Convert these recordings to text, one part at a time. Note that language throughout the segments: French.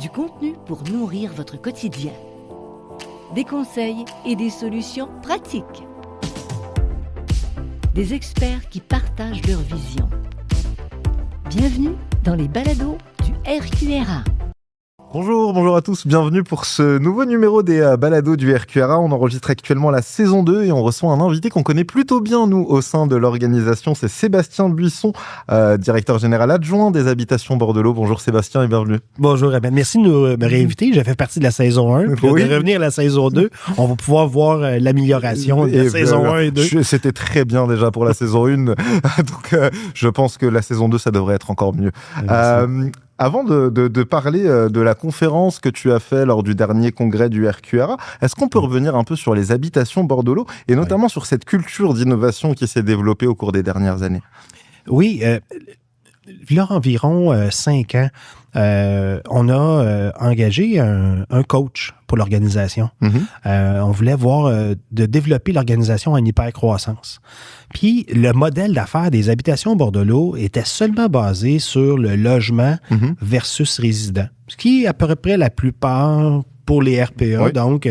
Du contenu pour nourrir votre quotidien. Des conseils et des solutions pratiques. Des experts qui partagent leur vision. Bienvenue dans les balados du RQRA. Bonjour à tous, bienvenue pour ce nouveau numéro des balados du RQRA. On enregistre actuellement la saison 2 et on reçoit un invité qu'on connaît plutôt bien, nous, au sein de l'organisation. C'est Sébastien Buisson, directeur général adjoint des Habitations Bordelot. Bonjour Sébastien et bienvenue. Bonjour, merci de me réinviter. J'ai fait partie de la saison 1. Puis de revenir à la saison 2, on va pouvoir voir l'amélioration de la saison 1 et 2. C'était très bien déjà pour la saison 1. Donc, je pense que la saison 2, ça devrait être encore mieux. Avant de parler de la conférence que tu as fait lors du dernier congrès du RQRA, est-ce qu'on peut revenir un peu sur les habitations bordelot et notamment sur cette culture d'innovation qui s'est développée au cours des dernières années? Oui, il y a environ 5 ans, on a engagé un coach pour l'organisation. On voulait voir de développer l'organisation en hypercroissance. Puis le modèle d'affaires des Habitations Bordelot était seulement basé sur le logement versus résident, ce qui est à peu près la plupart pour les RPA. Oui. Donc,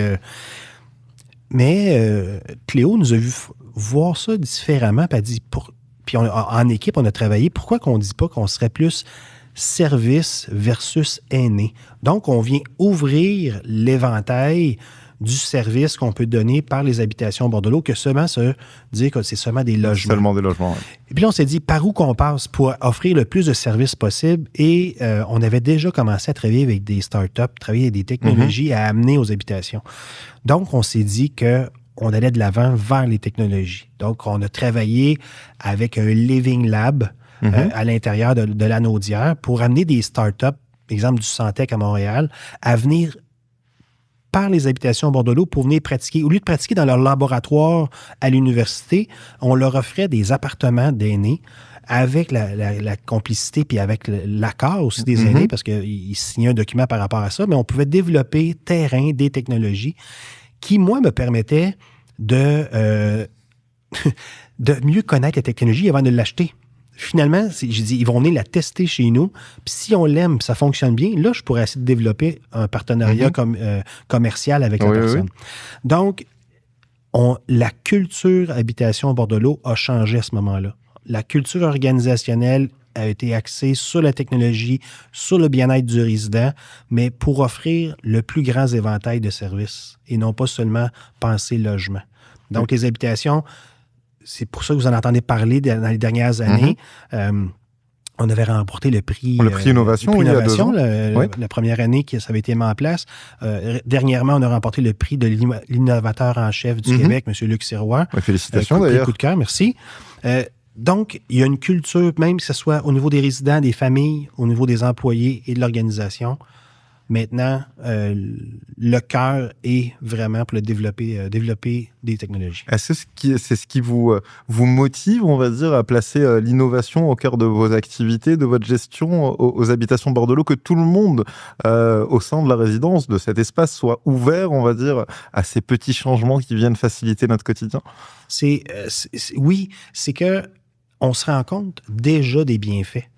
mais Cléo nous a vu voir ça différemment, puis elle dit puis en équipe, on a travaillé. Pourquoi qu'on ne dit pas qu'on serait plus service versus aîné? Donc, on vient ouvrir l'éventail du service qu'on peut donner par les Habitations Bordelot que seulement se dire que c'est seulement des logements. Seulement des logements, oui. Et puis là, on s'est dit par où qu'on passe pour offrir le plus de services possible. Et on avait déjà commencé à travailler avec des startups, travailler avec des technologies à amener aux habitations. Donc, on s'est dit que on allait de l'avant vers les technologies. Donc, on a travaillé avec un Living Lab à l'intérieur de la Naudière pour amener des startups, exemple du Santec à Montréal, à venir par les Habitations Bordelot pour venir pratiquer. Au lieu de pratiquer dans leur laboratoire à l'université, on leur offrait des appartements d'aînés avec la complicité puis avec l'accord aussi des aînés, parce qu'ils signaient un document par rapport à ça, mais on pouvait développer terrain, des technologies qui, moi, me permettait de mieux connaître la technologie avant de l'acheter. Finalement, j'ai dit, ils vont venir la tester chez nous, puis si on l'aime, ça fonctionne bien, là, je pourrais essayer de développer un partenariat commercial avec la personne. Oui. Donc, la culture Habitation Bordelot a changé à ce moment-là. La culture organisationnelle a été axée sur la technologie, sur le bien-être du résident, mais pour offrir le plus grand éventail de services et non pas seulement penser logement. Donc, les habitations, c'est pour ça que vous en entendez parler dans les dernières années. On avait remporté le prix... Le prix Innovation, il y a 2 ans. La première année que ça avait été mis en place. Dernièrement, on a remporté le prix de l'innovateur en chef du Québec, M. Luc Sirois. Félicitations d'ailleurs. Coup de cœur, merci. Donc, il y a une culture, même que ce soit au niveau des résidents, des familles, au niveau des employés et de l'organisation. Maintenant, le cœur est vraiment pour développer des technologies. C'est ce qui vous motive, on va dire, à placer l'innovation au cœur de vos activités, de votre gestion aux Habitations Bordelot, que tout le monde au sein de la résidence, de cet espace, soit ouvert, on va dire, à ces petits changements qui viennent faciliter notre quotidien? Oui, c'est que on se rend compte déjà des bienfaits.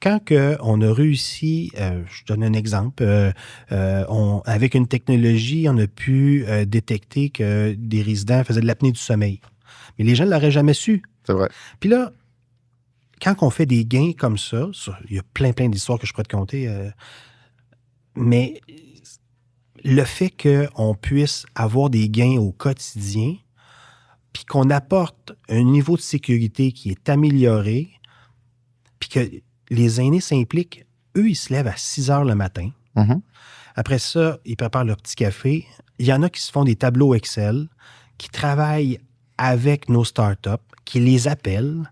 Quand on a réussi, je donne un exemple, avec une technologie, on a pu détecter que des résidents faisaient de l'apnée du sommeil. Mais les gens ne l'auraient jamais su. C'est vrai. Puis là, quand on fait des gains comme ça, il y a plein d'histoires que je pourrais te conter, mais le fait qu'on puisse avoir des gains au quotidien, puis qu'on apporte un niveau de sécurité qui est amélioré, puis que les aînés s'impliquent. Eux, ils se lèvent à 6 heures le matin. Après ça, ils préparent leur petit café. Il y en a qui se font des tableaux Excel, qui travaillent avec nos startups, qui les appellent.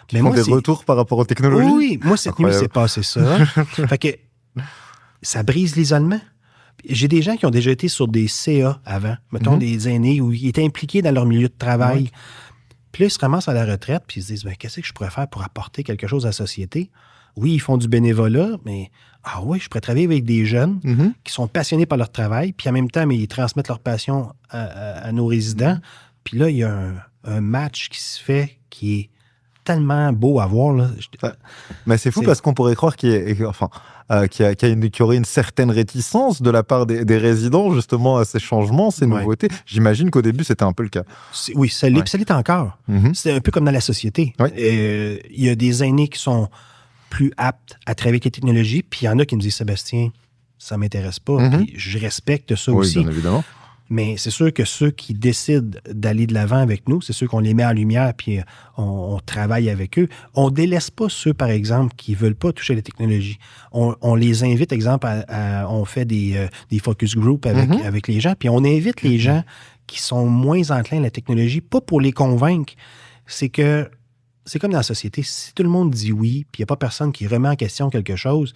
Qui font des retours par rapport aux technologies. Oui, moi, cette nuit, c'est passé ça. Fait que ça brise l'isolement. J'ai des gens qui ont déjà été sur des CA avant, mettons des aînés, où ils étaient impliqués dans leur milieu de travail. Puis là, ils se ramassent à la retraite, puis ils se disent, qu'est-ce que je pourrais faire pour apporter quelque chose à la société? Oui, ils font du bénévolat, mais je pourrais travailler avec des jeunes qui sont passionnés par leur travail, puis en même temps, mais ils transmettent leur passion à nos résidents. Puis là, il y a un match qui se fait qui est tellement beau à voir. Là. Mais c'est fou parce qu'on pourrait croire qu'il y aurait une certaine réticence de la part des résidents justement à ces changements, ces nouveautés. J'imagine qu'au début, c'était un peu le cas. Oui, ça l'est, puis ça l'est encore. C'est un peu comme dans la société. Il y a des aînés qui sont plus aptes à travailler avec les technologies, puis il y en a qui me disent « Sébastien, ça ne m'intéresse pas. Puis je respecte ça aussi. Oui, bien évidemment. Mais c'est sûr que ceux qui décident d'aller de l'avant avec nous, c'est ceux qu'on les met en lumière puis on travaille avec eux. On ne délaisse pas ceux, par exemple, qui ne veulent pas toucher les technologies. On les invite, exemple, on fait des focus group avec les gens, puis on invite les gens qui sont moins enclins à la technologie, pas pour les convaincre. C'est que c'est comme dans la société. Si tout le monde dit oui, puis il n'y a pas personne qui remet en question quelque chose,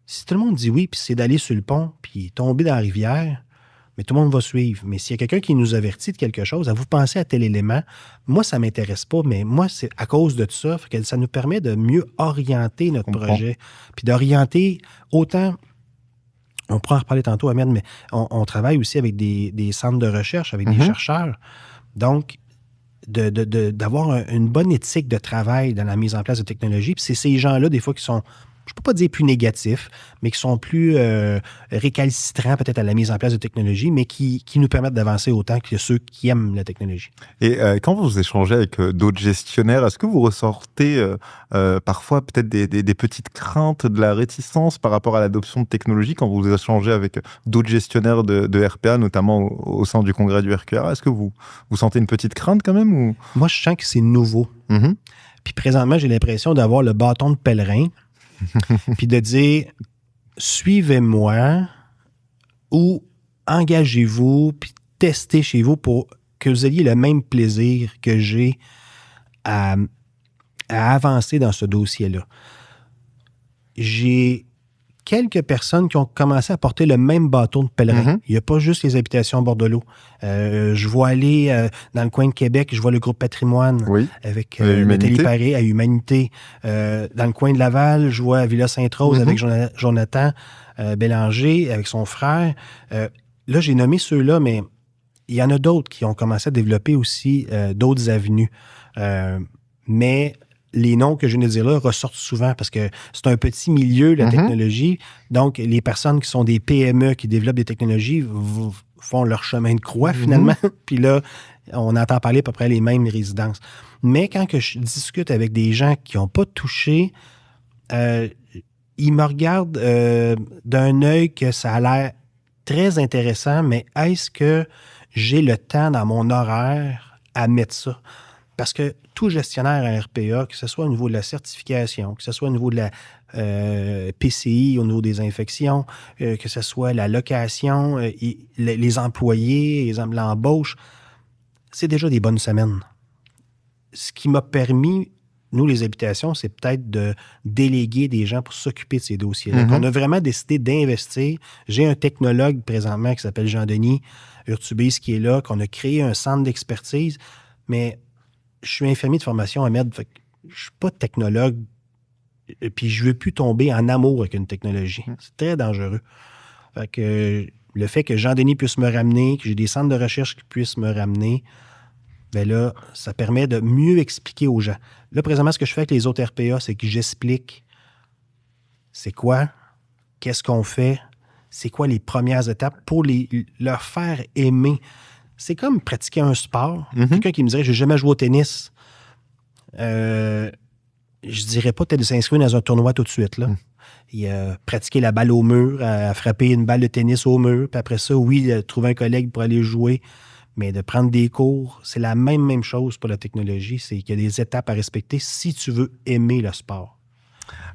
si tout le monde dit oui, puis c'est d'aller sur le pont, puis tomber dans la rivière, mais tout le monde va suivre. Mais s'il y a quelqu'un qui nous avertit de quelque chose, à vous penser à tel élément, moi, ça ne m'intéresse pas, mais moi, c'est à cause de ça, que ça nous permet de mieux orienter notre projet. Puis d'orienter autant, on pourra en reparler tantôt, Ahmed, mais on travaille aussi avec des centres de recherche, avec des chercheurs. Donc, d'avoir une bonne éthique de travail dans la mise en place de technologies. Puis c'est ces gens-là, des fois, qui sont, je ne peux pas dire plus négatifs, mais qui sont plus récalcitrants peut-être à la mise en place de technologies, mais qui nous permettent d'avancer autant que ceux qui aiment la technologie. Et quand vous échangez avec d'autres gestionnaires, est-ce que vous ressortez parfois peut-être des petites craintes, de la réticence par rapport à l'adoption de technologies quand vous échangez avec d'autres gestionnaires de RPA, notamment au sein du congrès du RQRA? Est-ce que vous sentez une petite crainte quand même ou... Moi, je sens que c'est nouveau. Puis présentement, j'ai l'impression d'avoir le bâton de pèlerin puis de dire suivez-moi ou engagez-vous puis testez chez vous pour que vous ayez le même plaisir que j'ai à avancer dans ce dossier-là. J'ai quelques personnes qui ont commencé à porter le même bâton de pèlerin. Il n'y a pas juste les habitations à bord de l'eau. Je vois aller dans le coin de Québec, je vois le groupe Patrimoine avec Nathalie Paré à Humanité. Dans le coin de Laval, je vois Villa Sainte-Rose avec Jonathan Bélanger, avec son frère. Là, j'ai nommé ceux-là, mais il y en a d'autres qui ont commencé à développer aussi d'autres avenues. Mais les noms que je viens de dire là ressortent souvent parce que c'est un petit milieu, la technologie. Donc, les personnes qui sont des PME qui développent des technologies font leur chemin de croix, finalement. Puis là, on entend parler à peu près les mêmes résidences. Mais quand que je discute avec des gens qui n'ont pas touché, ils me regardent d'un œil que ça a l'air très intéressant, mais est-ce que j'ai le temps dans mon horaire à mettre ça? Parce que tout gestionnaire à RPA, que ce soit au niveau de la certification, que ce soit au niveau de la PCI, au niveau des infections, que ce soit la location, les employés, l'embauche, c'est déjà des bonnes semaines. Ce qui m'a permis, nous, les habitations, c'est peut-être de déléguer des gens pour s'occuper de ces dossiers-là. On a vraiment décidé d'investir. J'ai un technologue présentement qui s'appelle Jean-Denis Urtubis qui est là, qu'on a créé un centre d'expertise, mais je suis infirmier de formation, Ahmed, fait que je ne suis pas technologue, puis je ne veux plus tomber en amour avec une technologie. C'est très dangereux. Fait que le fait que Jean-Denis puisse me ramener, que j'ai des centres de recherche qui puissent me ramener, bien là, ça permet de mieux expliquer aux gens. Là, présentement, ce que je fais avec les autres RPA, c'est que j'explique c'est quoi, qu'est-ce qu'on fait, c'est quoi les premières étapes pour leur faire aimer. C'est comme pratiquer un sport. Quelqu'un qui me dirait « j'ai jamais joué au tennis », je dirais pas peut-être de s'inscrire dans un tournoi tout de suite. Là. Pratiquer la balle au mur, à frapper une balle de tennis au mur, puis après ça, oui, trouver un collègue pour aller jouer, mais de prendre des cours, c'est la même chose pour la technologie. C'est qu'il y a des étapes à respecter si tu veux aimer le sport.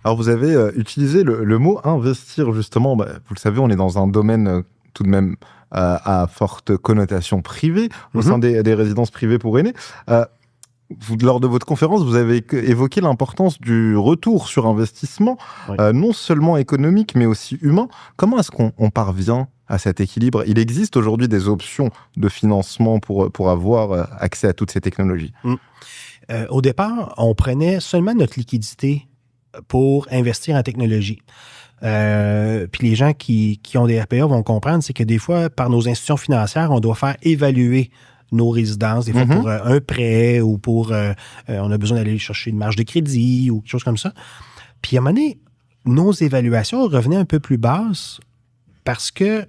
Alors, vous avez utilisé le mot « investir », justement. Vous le savez, on est dans un domaine tout de même à forte connotation privée, au sein des résidences privées pour aînés. Lors de votre conférence, vous avez évoqué l'importance du retour sur investissement, non seulement économique, mais aussi humain. Comment est-ce qu'on parvient à cet équilibre? Il existe aujourd'hui des options de financement pour avoir accès à toutes ces technologies. Au départ, on prenait seulement notre liquidité pour investir en technologie. Puis les gens qui ont des RPA vont comprendre, c'est que des fois, par nos institutions financières, on doit faire évaluer nos résidences, des fois pour un prêt ou pour on a besoin d'aller chercher une marge de crédit ou quelque chose comme ça. Puis à un moment donné, nos évaluations revenaient un peu plus basses parce que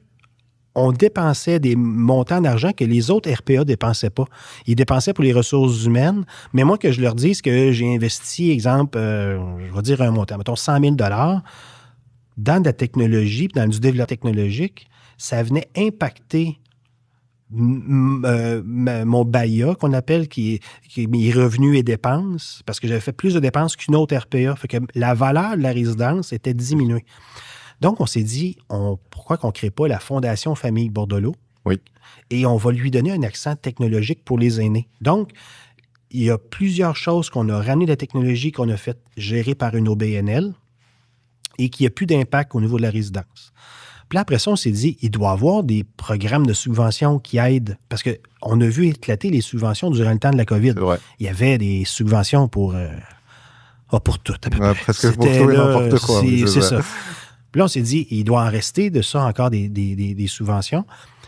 on dépensait des montants d'argent que les autres RPA ne dépensaient pas. Ils dépensaient pour les ressources humaines, mais moi, que je leur dise que j'ai investi, exemple, je vais dire un montant, mettons 100 000 $, dans de la technologie, dans du développement technologique, ça venait impacter mon BAIA, qu'on appelle, qui est mes revenus et dépenses, parce que j'avais fait plus de dépenses qu'une autre RPA. Fait que la valeur de la résidence était diminuée. Donc, on s'est dit, pourquoi qu'on ne crée pas la Fondation Famille Bordelot? Oui. Et on va lui donner un accent technologique pour les aînés. Donc, il y a plusieurs choses qu'on a ramené de la technologie, qu'on a fait gérer par une OBNL et qui n'a plus d'impact au niveau de la résidence. Puis là, après ça, on s'est dit, il doit y avoir des programmes de subvention qui aident, parce qu'on a vu éclater les subventions durant le temps de la COVID. C'est vrai. Il y avait des subventions pour tout, à peu près. Presque pour tout et n'importe quoi. C'est ça. Puis là, on s'est dit, il doit en rester de ça encore des subventions.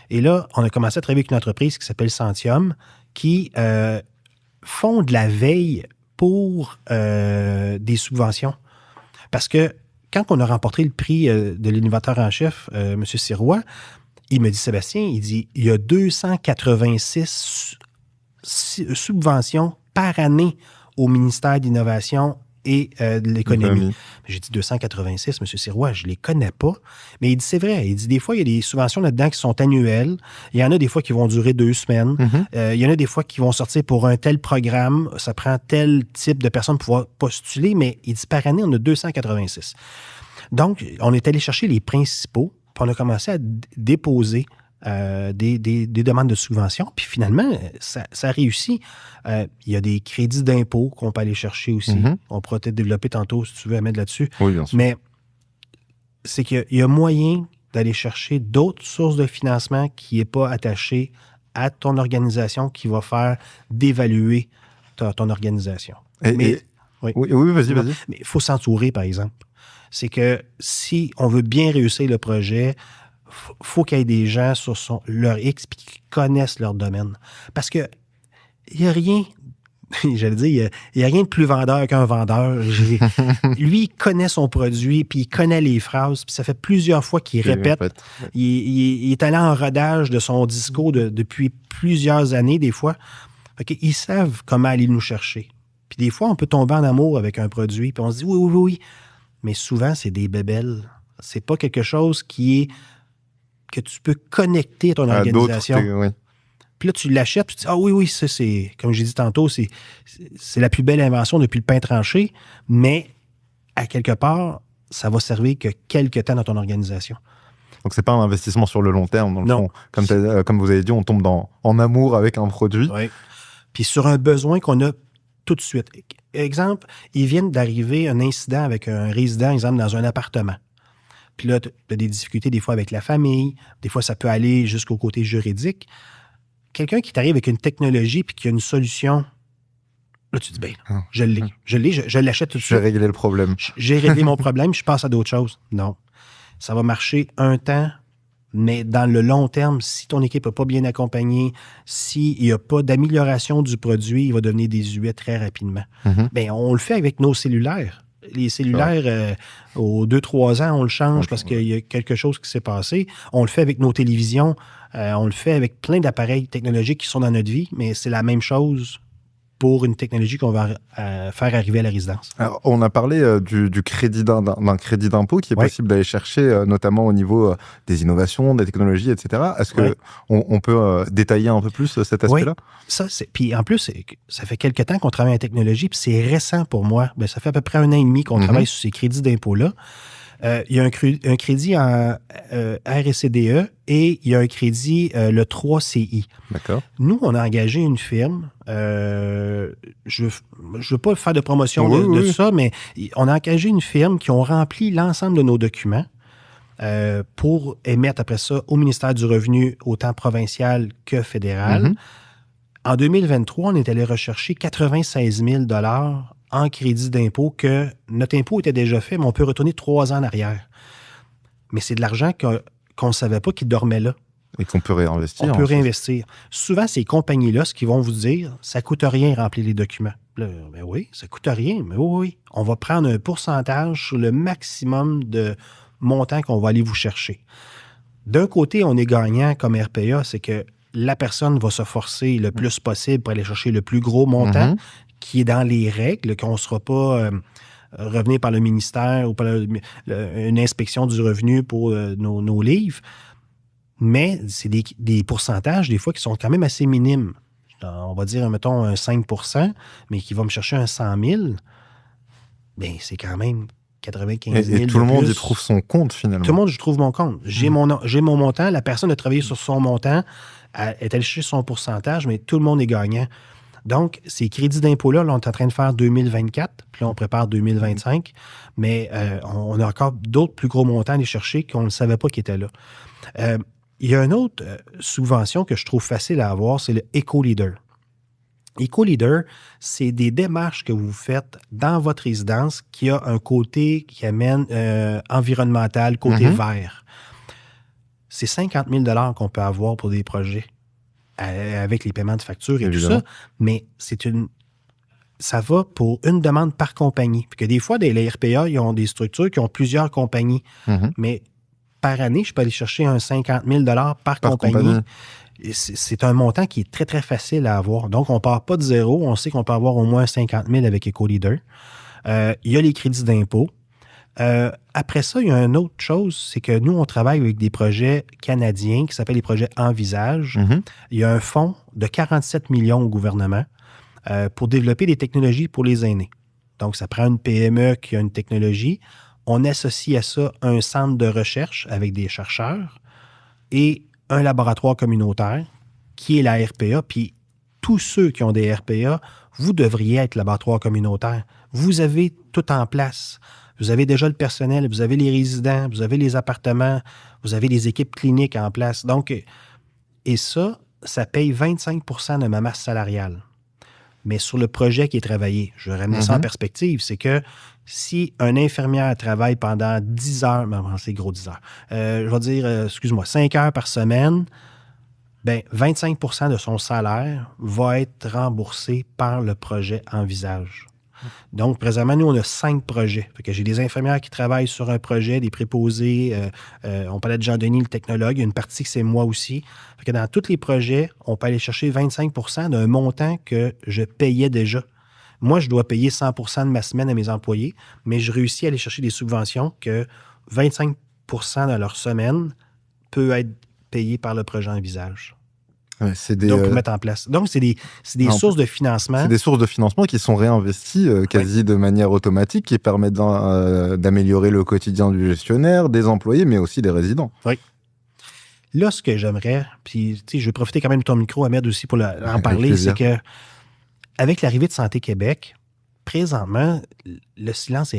Et là, on a commencé à travailler avec une entreprise qui s'appelle Centium, qui font de la veille pour des subventions. Parce que quand on a remporté le prix de l'innovateur en chef, M. Sirois, il me dit, Sébastien, il y a 286 subventions par année au ministère d'Innovation et de l'économie. J'ai dit 286, M. Sirois, je ne les connais pas. Mais il dit, c'est vrai. Il dit, des fois, il y a des subventions là-dedans qui sont annuelles. Il y en a des fois qui vont durer 2 semaines. Il y en a des fois qui vont sortir pour un tel programme. Ça prend tel type de personnes pour pouvoir postuler. Mais il dit, par année, on a 286. Donc, on est allé chercher les principaux. Puis on a commencé à déposer des demandes de subvention. Puis finalement, ça a réussi. Il y a des crédits d'impôt qu'on peut aller chercher aussi. On pourra peut-être développer tantôt, si tu veux, à mettre là-dessus. Oui, bien sûr. Mais c'est qu'il y a moyen d'aller chercher d'autres sources de financement qui n'est pas attaché à ton organisation, qui va faire d'évaluer ton organisation. Oui, vas-y. Mais il faut s'entourer, par exemple. C'est que si on veut bien réussir le projet, faut qu'il y ait des gens sur leur X et qui connaissent leur domaine. Parce que il n'y a rien, j'allais dire, il n'y a rien de plus vendeur qu'un vendeur. Lui, il connaît son produit, puis il connaît les phrases, puis ça fait plusieurs fois qu'il répète. Il est allé en rodage de son discours depuis plusieurs années, des fois. Fait ils savent comment aller nous chercher. Puis des fois, on peut tomber en amour avec un produit, puis on se dit oui. Mais souvent, c'est des bébelles. C'est pas quelque chose que tu peux connecter à ton organisation. Oui. Puis là, tu l'achètes, puis tu dis, oui, ça, c'est, comme j'ai dit tantôt, c'est la plus belle invention depuis le pain tranché, mais à quelque part, ça va servir que quelques temps dans ton organisation. Donc, c'est pas un investissement sur le long terme, dans le fond. Comme vous avez dit, on tombe en amour avec un produit. Oui. Puis sur un besoin qu'on a tout de suite. Exemple, il vient d'arriver un incident avec un résident, exemple, dans un appartement. Puis là, tu as des difficultés des fois avec la famille. Des fois, ça peut aller jusqu'au côté juridique. Quelqu'un qui t'arrive avec une technologie puis qui a une solution, là, tu dis, je l'ai. Je l'achète tout de suite. J'ai réglé le problème. J'ai réglé mon problème, je passe à d'autres choses. Non. Ça va marcher un temps, mais dans le long terme, si ton équipe n'est pas bien accompagnée, s'il n'y a pas d'amélioration du produit, il va devenir désuet très rapidement. Bien, on le fait avec nos cellulaires. Les cellulaires, aux 2-3 ans, on le change parce qu'il y a quelque chose qui s'est passé. On le fait avec nos télévisions. On le fait avec plein d'appareils technologiques qui sont dans notre vie, mais c'est la même chose pour une technologie qu'on va faire arriver à la résidence. Alors, on a parlé du crédit d'un crédit d'impôt qui est possible d'aller chercher, notamment au niveau des innovations, des technologies, etc. Est-ce qu'on peut détailler un peu plus cet aspect-là? Oui, puis en plus, ça fait quelques temps qu'on travaille en technologie, puis c'est récent pour moi. Bien, ça fait à peu près 1 an et demi qu'on travaille sur ces crédits d'impôt-là. Il y a un crédit en RSCDE et il y a un crédit, le 3CI. D'accord. Nous, on a engagé une firme. Je veux pas faire de promotion de ça, mais on a engagé une firme qui ont rempli l'ensemble de nos documents pour émettre après ça au ministère du Revenu, autant provincial que fédéral. En 2023, on est allé rechercher 96 000 $ en crédit d'impôt, que notre impôt était déjà fait, mais on peut retourner 3 ans en arrière. Mais c'est de l'argent qu'on ne savait pas qu'il dormait là. Et qu'on peut réinvestir. On peut réinvestir. Souvent, ces compagnies-là, ce qu'ils vont vous dire, ça ne coûte rien remplir les documents. Là, ben oui, ça ne coûte rien, mais oui. On va prendre un pourcentage sur le maximum de montant qu'on va aller vous chercher. D'un côté, on est gagnant comme RPA, c'est que la personne va se forcer le plus possible pour aller chercher le plus gros montant qui est dans les règles, qu'on ne sera pas revenir par le ministère ou par une inspection du revenu pour nos livres. Mais c'est des pourcentages, des fois, qui sont quand même assez minimes. On va dire, mettons, un 5 %, mais qui va me chercher un 100 000, bien, c'est quand même 95 000 Et tout le monde plus. y trouve son compte, finalement. Tout le monde, je trouve mon compte. J'ai mon montant. La personne a travaillé sur son montant, elle est allée chercher son pourcentage, mais tout le monde est gagnant. Donc, ces crédits d'impôt-là, là, on est en train de faire 2024, puis là, on prépare 2025, mais on a encore d'autres plus gros montants à aller chercher qu'on ne savait pas qu'ils étaient là. Il y a une autre subvention que je trouve facile à avoir, c'est le Eco-Leader. Eco-Leader, c'est des démarches que vous faites dans votre résidence qui a un côté qui amène environnemental, côté vert. C'est 50 000 $ qu'on peut avoir pour des projets avec les paiements de factures et Évidemment. tout ça, mais ça va pour une demande par compagnie. Puis que des fois, les RPA, ils ont des structures qui ont plusieurs compagnies, mais par année, je peux aller chercher un 50 000 $ par compagnie. C'est un montant qui est très, très facile à avoir. Donc, on ne part pas de zéro. On sait qu'on peut avoir au moins 50 000 avec Eco-Leader. Il y a les crédits d'impôt. Après ça, il y a une autre chose, c'est que nous, on travaille avec des projets canadiens qui s'appellent les projets Envisage. Il y a un fonds de 47 millions au gouvernement pour développer des technologies pour les aînés. Donc, ça prend une PME qui a une technologie. On associe à ça un centre de recherche avec des chercheurs et un laboratoire communautaire qui est la RPA. Puis tous ceux qui ont des RPA, vous devriez être laboratoire communautaire. Vous avez tout en place. Vous avez déjà le personnel, vous avez les résidents, vous avez les appartements, vous avez les équipes cliniques en place. Donc, et ça paye 25 % de ma masse salariale. Mais sur le projet qui est travaillé, je vais ramener ça en perspective, c'est que si une infirmière travaille pendant 10 heures, c'est gros 10 heures, je vais dire, 5 heures par semaine, bien, 25 % de son salaire va être remboursé par le projet Envisage. Donc, présentement, nous, on a 5 projets. Fait que j'ai des infirmières qui travaillent sur un projet, des préposés. On parlait de Jean-Denis, le technologue. Il y a une partie que c'est moi aussi. Fait que dans tous les projets, on peut aller chercher 25 % d'un montant que je payais déjà. Moi, je dois payer 100 % de ma semaine à mes employés, mais je réussis à aller chercher des subventions que 25 % de leur semaine peut être payé par le projet Envisage. Ouais, Donc, pour mettre en place. Donc, c'est des sources de financement. C'est des sources de financement qui sont réinvesties quasi de manière automatique, qui permettent d'améliorer le quotidien du gestionnaire, des employés, mais aussi des résidents. Oui. Là, ce que j'aimerais, puis je vais profiter quand même de ton micro, Ahmed, aussi pour en parler, c'est que avec l'arrivée de Santé Québec, présentement, le silence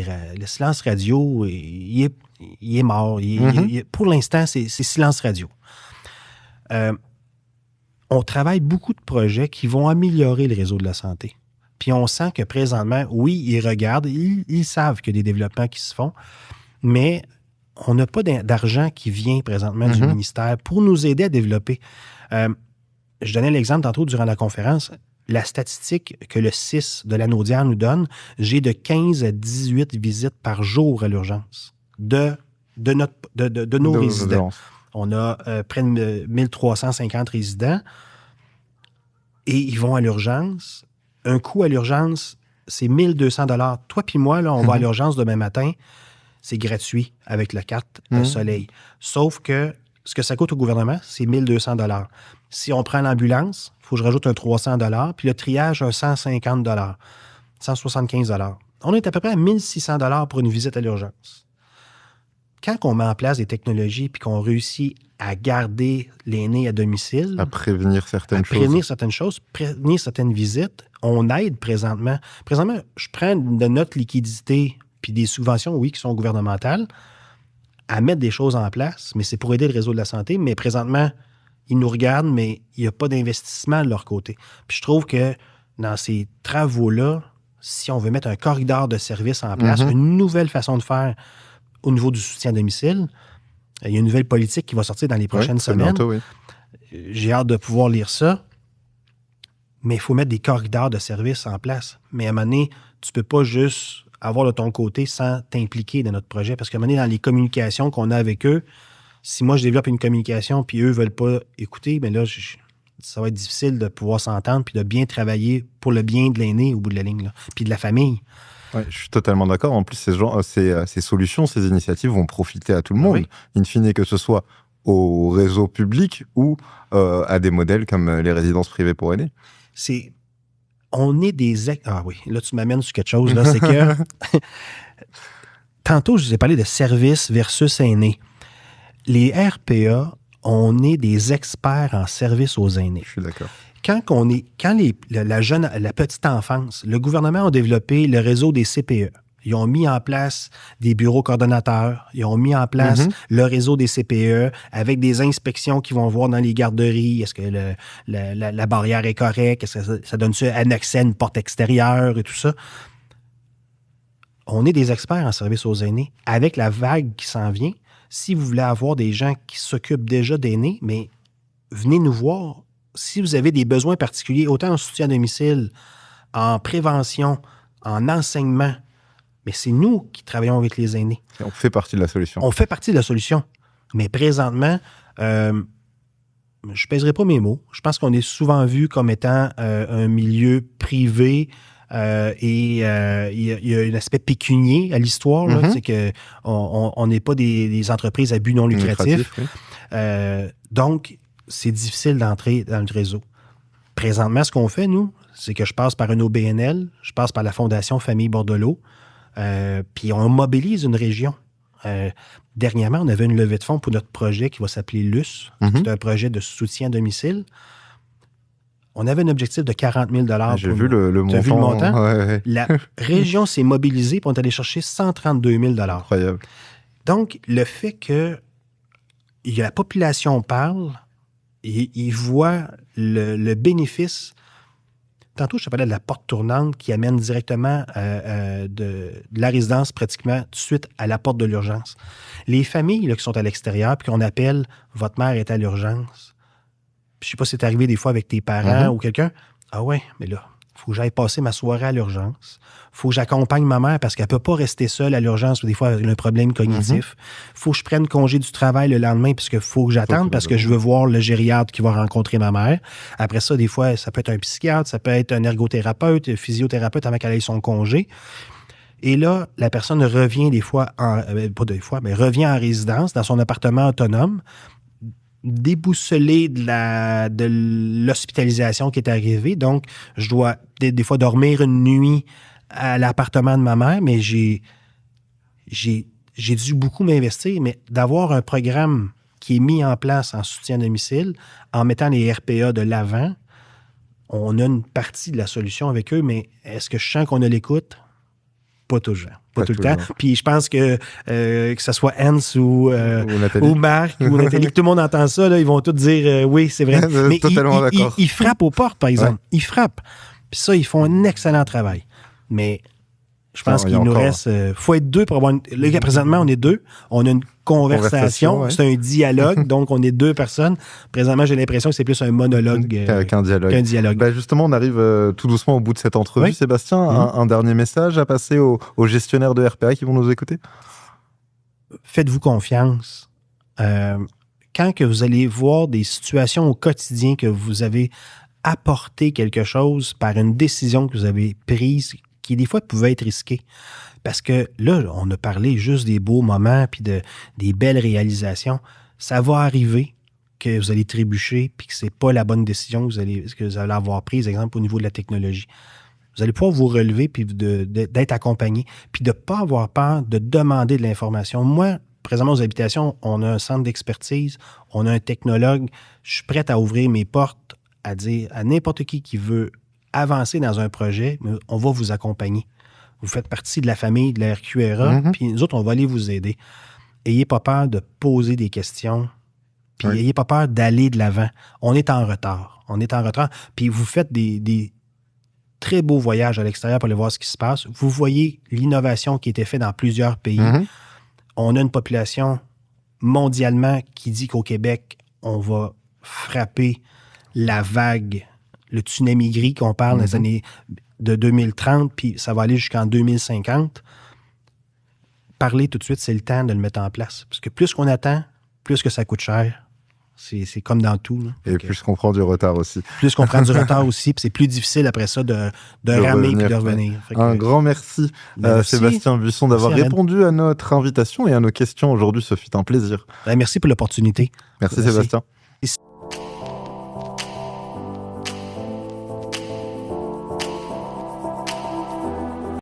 radio, il est mort. Pour l'instant, c'est silence radio. On travaille beaucoup de projets qui vont améliorer le réseau de la santé. Puis on sent que présentement, oui, ils regardent, ils savent qu'il y a des développements qui se font, mais on n'a pas d'argent qui vient présentement du ministère pour nous aider à développer. Je donnais l'exemple tantôt durant la conférence. La statistique que le CIS de la Naudière nous donne, j'ai de 15 à 18 visites par jour à l'urgence de nos résidents. On a près de 1350 résidents et ils vont à l'urgence. Un coût à l'urgence, c'est 1200 $. Toi puis moi, là, on va à l'urgence demain matin, c'est gratuit avec la carte Soleil. Sauf que ce que ça coûte au gouvernement, c'est 1200 $. Si on prend l'ambulance, il faut que je rajoute un 300 $, puis le triage, un 150 $, 175 $. On est à peu près à 1600 $ pour une visite à l'urgence. Quand on met en place des technologies puis qu'on réussit à garder l'aîné à domicile, à prévenir certaines choses, prévenir certaines visites, on aide présentement. Présentement, je prends de notre liquidité puis des subventions, oui, qui sont gouvernementales, à mettre des choses en place, mais c'est pour aider le réseau de la santé. Mais présentement, ils nous regardent, mais il n'y a pas d'investissement de leur côté. Puis je trouve que dans ces travaux-là, si on veut mettre un corridor de service en place, une nouvelle façon de faire au niveau du soutien à domicile, Il y a une nouvelle politique qui va sortir dans les prochaines semaines. Bientôt, oui. J'ai hâte de pouvoir lire ça. Mais il faut mettre des corridors de services en place. Mais à un moment donné, tu ne peux pas juste avoir de ton côté sans t'impliquer dans notre projet. Parce qu'à un moment donné, dans les communications qu'on a avec eux, si moi je développe une communication puis eux ne veulent pas écouter, bien là, ça va être difficile de pouvoir s'entendre puis de bien travailler pour le bien de l'aîné au bout de la ligne, là, puis de la famille. Ouais, je suis totalement d'accord. En plus, ces solutions, ces initiatives vont profiter à tout le monde, in fine, que ce soit au réseau public ou à des modèles comme les résidences privées pour aînés. On est des... Ah oui, là, tu m'amènes sur quelque chose, là, c'est que... Tantôt, je vous ai parlé de services versus aînés. Les RPA, on est des experts en services aux aînés. Je suis d'accord. Quand la petite enfance, le gouvernement a développé le réseau des CPE. Ils ont mis en place des bureaux coordonnateurs. Ils ont mis en place le réseau des CPE avec des inspections qui vont voir dans les garderies. Est-ce que la barrière est correcte? Est-ce que ça donne-tu un accès à une porte extérieure et tout ça? On est des experts en service aux aînés. Avec la vague qui s'en vient, si vous voulez avoir des gens qui s'occupent déjà d'aînés, mais venez nous voir. Si vous avez des besoins particuliers, autant en soutien à domicile, en prévention, en enseignement, mais c'est nous qui travaillons avec les aînés. Et on fait partie de la solution. On fait partie de la solution. Mais présentement, je ne pèserai pas mes mots. Je pense qu'on est souvent vu comme étant un milieu privé et il y a un aspect pécunier à l'histoire. Là, c'est qu'on n'est pas des entreprises à but non lucratif. Oui. Donc, c'est difficile d'entrer dans le réseau. Présentement, ce qu'on fait, nous, c'est que je passe par un OBNL, je passe par la Fondation Famille Bordelot, puis on mobilise une région. Dernièrement, on avait une levée de fonds pour notre projet qui va s'appeler LUS. C'est un projet de soutien à domicile. On avait un objectif de 40 000 $. J'ai vu le montant. Tu as vu le montant? Ouais. La région s'est mobilisée pour aller chercher 132 000 $. Incroyable. Donc, le fait que la population parle, ils voient le bénéfice. Tantôt, je te parlais de la porte tournante qui amène directement de la résidence pratiquement tout de suite à la porte de l'urgence. Les familles là, qui sont à l'extérieur puis qu'on appelle « Votre mère est à l'urgence ». Je ne sais pas si c'est arrivé des fois avec tes parents ou quelqu'un. Ah ouais, mais là, il faut que j'aille passer ma soirée à l'urgence. Il faut que j'accompagne ma mère parce qu'elle ne peut pas rester seule à l'urgence. Des fois, elle a un problème cognitif. Il faut que je prenne congé du travail le lendemain puisqu'il faut que j'attende parce que je veux voir le gériatre qui va rencontrer ma mère. Après ça, des fois, ça peut être un psychiatre, ça peut être un ergothérapeute, un physiothérapeute avant qu'elle ait son congé. Et là, la personne revient des fois, pas des fois, mais revient en résidence dans son appartement autonome, déboussolé de l'hospitalisation qui est arrivée. Donc, je dois des fois dormir une nuit à l'appartement de ma mère, mais j'ai dû beaucoup m'investir, mais d'avoir un programme qui est mis en place en soutien à domicile, en mettant les RPA de l'avant, on a une partie de la solution avec eux, mais est-ce que je sens qu'on a l'écoute? Pas toujours. Pas tout le temps. Puis je pense que ce soit Hans ou Marc ou Nathalie, que tout le monde entend ça, là, ils vont tous dire oui, c'est vrai. Mais ils frappent aux portes, par exemple. Ils frappent. Puis ça, ils font un excellent travail. Mais je pense qu'il nous reste... faut être deux pour avoir... Là, présentement, on est deux. On a une conversation. C'est un dialogue. Donc, on est deux personnes. Présentement, j'ai l'impression que c'est plus un monologue qu'un dialogue. Bah, justement, on arrive tout doucement au bout de cette entrevue. Sébastien, un dernier message à passer aux gestionnaires de RPA qui vont nous écouter? Faites-vous confiance. Quand que vous allez voir des situations au quotidien que vous avez apporté quelque chose par une décision que vous avez prise qui des fois pouvait être risquée. Parce que là, on a parlé juste des beaux moments puis des belles réalisations. Ça va arriver que vous allez trébucher puis que c'est pas la bonne décision que vous allez avoir prise, exemple, au niveau de la technologie. Vous allez pouvoir vous relever puis d'être accompagné puis de ne pas avoir peur de demander de l'information. Moi, présentement, aux habitations, on a un centre d'expertise, on a un technologue. Je suis prêt à ouvrir mes portes à dire à n'importe qui veut avancer dans un projet, on va vous accompagner. Vous faites partie de la famille de la RQRA, puis nous autres, on va aller vous aider. Ayez pas peur de poser des questions, puis ayez pas peur d'aller de l'avant. On est en retard. Puis vous faites des très beaux voyages à l'extérieur pour aller voir ce qui se passe. Vous voyez l'innovation qui a été faite dans plusieurs pays. On a une population mondialement qui dit qu'au Québec, on va frapper la vague, le tsunami gris qu'on parle dans les années de 2030, puis ça va aller jusqu'en 2050. Parler tout de suite, c'est le temps de le mettre en place. Parce que plus qu'on attend, plus que ça coûte cher. C'est comme dans tout. Là. Et plus qu'on prend du retard aussi. Plus qu'on prend du retard aussi, puis c'est plus difficile après ça de ramer et de revenir. Un grand merci, Sébastien Buisson, d'avoir répondu à notre invitation et à nos questions aujourd'hui. Ce fut un plaisir. Merci pour l'opportunité. Merci Sébastien.